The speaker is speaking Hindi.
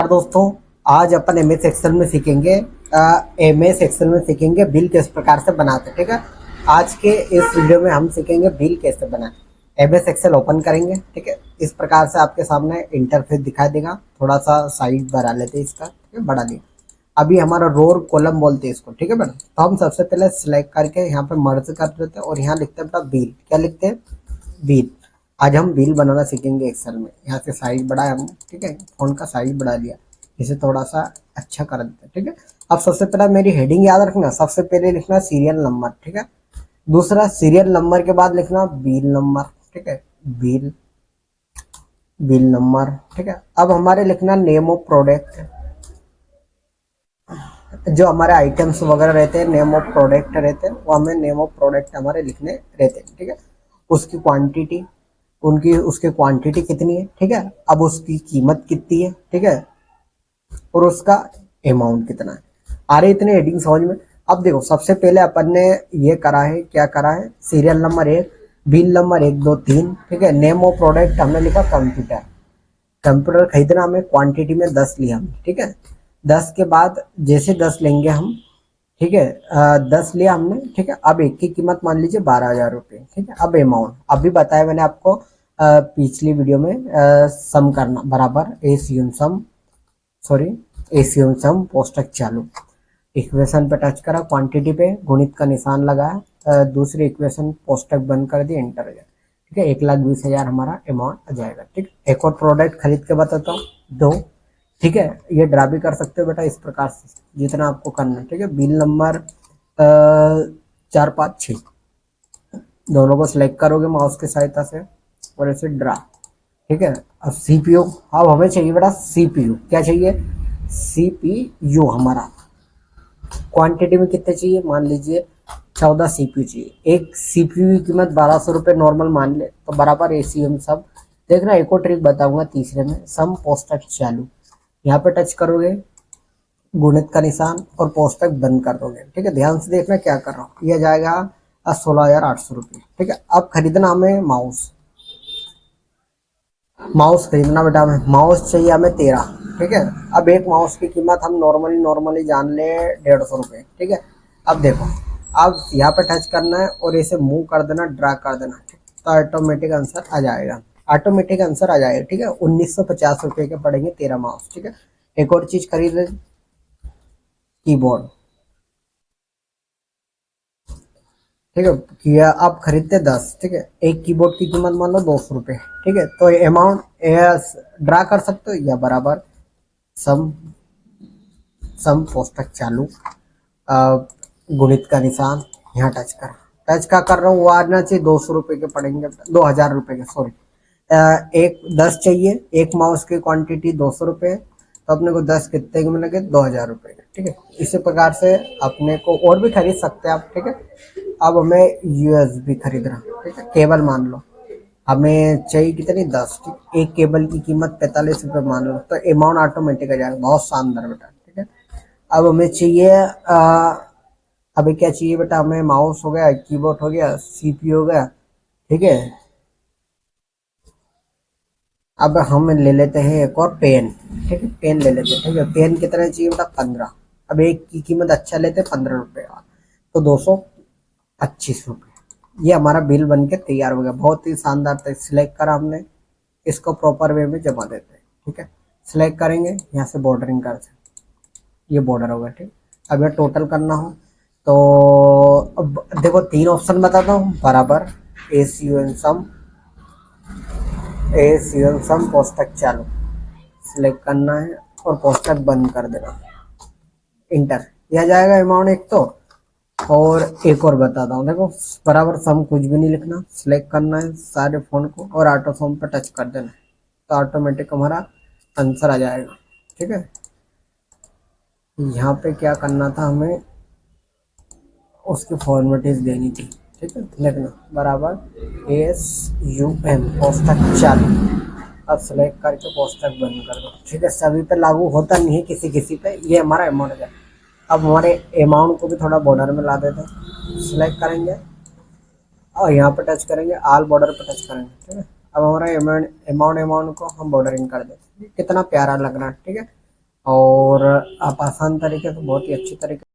दोस्तों, आज अपन एमएस एक्सेल में सीखेंगे बिल किस प्रकार से बनाते हैं। ठीक है, आज के इस वीडियो में हम सीखेंगे बिल कैसे बनाए। एमएस एक्सेल ओपन करेंगे। ठीक है, इस प्रकार से आपके सामने इंटरफेस दिखाई देगा। थोड़ा सा साइज बढ़ा लेते हैं इसका। ठीक है, बढ़ा लिया। अभी हमारा रो और कॉलम बोलते हैं इसको। ठीक है बेटा, तो हम सबसे पहले सिलेक्ट करके यहाँ पे मर्ज कर देते हैं और यहाँ लिखते हैं बेटा बिल। क्या लिखते हैं? बिल। आज हम बिल बनाना सीखेंगे एक्सेल में। यहाँ से साइज बढ़ाया हमने। ठीक है, फ़ॉन्ट का साइज बढ़ा लिया, इसे थोड़ा सा अच्छा कर देते हैं। ठीक है, अब सबसे पहले मेरी हेडिंग याद रखना। सबसे पहले लिखना सीरियल नंबर। ठीक है, दूसरा सीरियल नंबर के बाद लिखना बिल नंबर। ठीक है, बिल बिल नंबर। ठीक है, अब हमारे लिखना नेम ऑफ प्रोडक्ट। जो हमारे आइटम्स वगैरह रहते हैं, नेम ऑफ प्रोडक्ट रहते हैं, वो हमें नेम ऑफ प्रोडक्ट हमारे लिखने रहते हैं। ठीक है, उसकी क्वांटिटी, उनकी उसकी क्वांटिटी कितनी है। ठीक है, अब उसकी कीमत कितनी है। ठीक है, और उसका अमाउंट कितना है। आ रही इतने हेडिंग समझ में। अब देखो, सबसे पहले अपन ने ये करा है, क्या करा है, सीरियल नंबर 1, बिल नंबर 1 2 3। ठीक है, नेम ऑफ प्रोडक्ट हमने लिखा कंप्यूटर। कंप्यूटर खरीदना, हमें क्वांटिटी में 10 लिया हमने। ठीक है, 10 के बाद जैसे 10 लेंगे हम। ठीक है, 10 लिया हमने। ठीक है, अब एक की कीमत मान लीजिए 12,000 रुपये। ठीक है, अब अमाउंट अभी बताया मैंने आपको पिछली वीडियो में, सम करना बराबर एसीएम सम, सॉरी एसीएम सम पोस्टक चालू। इक्वेशन पे टच करा, क्वांटिटी पे गुणित का निशान लगाया, दूसरी इक्वेशन पोस्टक बंद कर दी, एंटर हो जाए। ठीक है, 1,20,000 हमारा अमाउंट आ जाएगा। ठीक, एक और प्रोडक्ट खरीद के बताता हूँ, 2। ठीक है, ये ड्रा भी कर सकते हो बेटा इस प्रकार से, जितना आपको करना है। ठीक है, बिल नंबर 4 5 6 दोनों को सिलेक्ट करोगे माउस की सहायता से और ऐसे ड्रा। ठीक है, अब सीपीयू, अब हमें चाहिए बेटा सीपीयू। क्या चाहिए? सीपीयू हमारा क्वांटिटी में कितने चाहिए, मान लीजिए 14 सीपीयू चाहिए। एक सीपीयू की कीमत 1,200 रुपये नॉर्मल मान ले, तो बराबर एसीएम सब। देखना, एक और ट्रिक बताऊंगा तीसरे में, सम पोस्टक चालू। यहाँ पे टच करोगे, गुणित का निशान और पोस्टक बंद कर दोगे। ठीक है, ध्यान से देखना क्या कर रहा हूँ। यह जाएगा 16,800 रुपये। ठीक है, अब खरीदना हमें माउस। माउस खरीदना बेटा, हमें माउस चाहिए, हमें 13। ठीक है, अब एक माउस की कीमत हम नॉर्मली जान ले 150 रुपये। ठीक है, अब देखो, अब यहाँ पे टच करना है और इसे मूव कर देना, ड्रैग कर देना, तो ऑटोमेटिक आंसर आ जाएगा। ऑटोमेटिक आंसर आ जाएगा। ठीक है, 1,950 रुपये के पड़ेंगे 13 माउस। ठीक है, एक और चीज खरीद, कीबोर्ड। ठीक है, किया, आप खरीदते 10। ठीक है, एक कीबोर्ड की कीमत मान लो 200 रुपये। ठीक है, तो अमाउंट ड्रा कर सकते हो, या बराबर सम सम पोस्टक चालू, गुणित का निशान, यहाँ टच कर, टच का कर रहा हूँ, वो आना चाहिए 200 रुपये के पड़ेंगे, 2,000 रुपये के, सॉरी। एक 10 चाहिए, एक माउस की क्वांटिटी 200 रुपये, तो अपने को 10 कितने के मिलेंगे, 2,000 रुपये के। ठीक है, इसी प्रकार से अपने को और भी खरीद सकते हैं आप। ठीक है, अब हमें यूएसबी खरीदना। ठीक है, केबल मान लो हमें चाहिए कितनी, 10। ठीक, एक केबल की कीमत 45 रुपये मान लो, तो अमाउंट ऑटोमेटिक आ जाएगा। बहुत शानदार बेटा। ठीक है, अब हमें चाहिए अभी क्या चाहिए बेटा, हमें माउस हो गया, कीबोर्ड हो गया, सीपीयू हो गया। ठीक है, अब हम ले लेते हैं एक और पेन। ठीक है, पेन ले लेते हैं। ठीक है, पेन कितना चाहिए बेटा, 15। अब एक की कीमत अच्छा लेते हैं 15 रुपये का, तो 225 रुपये। ये हमारा बिल बन के तैयार हो गया। बहुत ही शानदार था। सिलेक्ट करा हमने, इसको प्रॉपर वे में जमा देते हैं। ठीक है, सिलेक्ट करेंगे, यहाँ से बॉर्डरिंग कर सकते, ये बॉर्डर होगा। ठीक, अब ये टोटल करना हो तो अब देखो 3 ऑप्शन बताता हूँ, बराबर एसीएन सम, एसीएन सम पोस्टक चालू। सिलेक्ट करना है और पोस्टक बंद कर देना, इंटर। यह जाएगा अमाउंट एक तो, और एक और बताता हूँ, देखो बराबर सम कुछ भी नहीं लिखना, सिलेक्ट करना है सारे फोन को और ऑटो सम पर टच कर देना है, तो ऑटोमेटिक हमारा आंसर आ जाएगा। ठीक है, यहाँ पे क्या करना था, हमें उसकी फॉर्मेटिस देनी थी। ठीक है, लिखना बराबर एस यू एम पोस्टक चालू। अब सेलेक्ट करके पोस्टक बंद कर दो। ठीक है, सभी पे लागू होता नहीं है, किसी किसी पे। ये हमारा अमाउंट है। अब हमारे अमाउंट को भी थोड़ा बॉर्डर में ला देते हैं। सिलेक्ट करेंगे और यहाँ पे टच करेंगे, ऑल बॉर्डर पे टच करेंगे। ठीक है, अब हमारा अमाउंट को हम बॉर्डरिंग कर देते हैं। कितना प्यारा लग रहा है। ठीक है, और आप आसान तरीके से बहुत ही अच्छी तरीके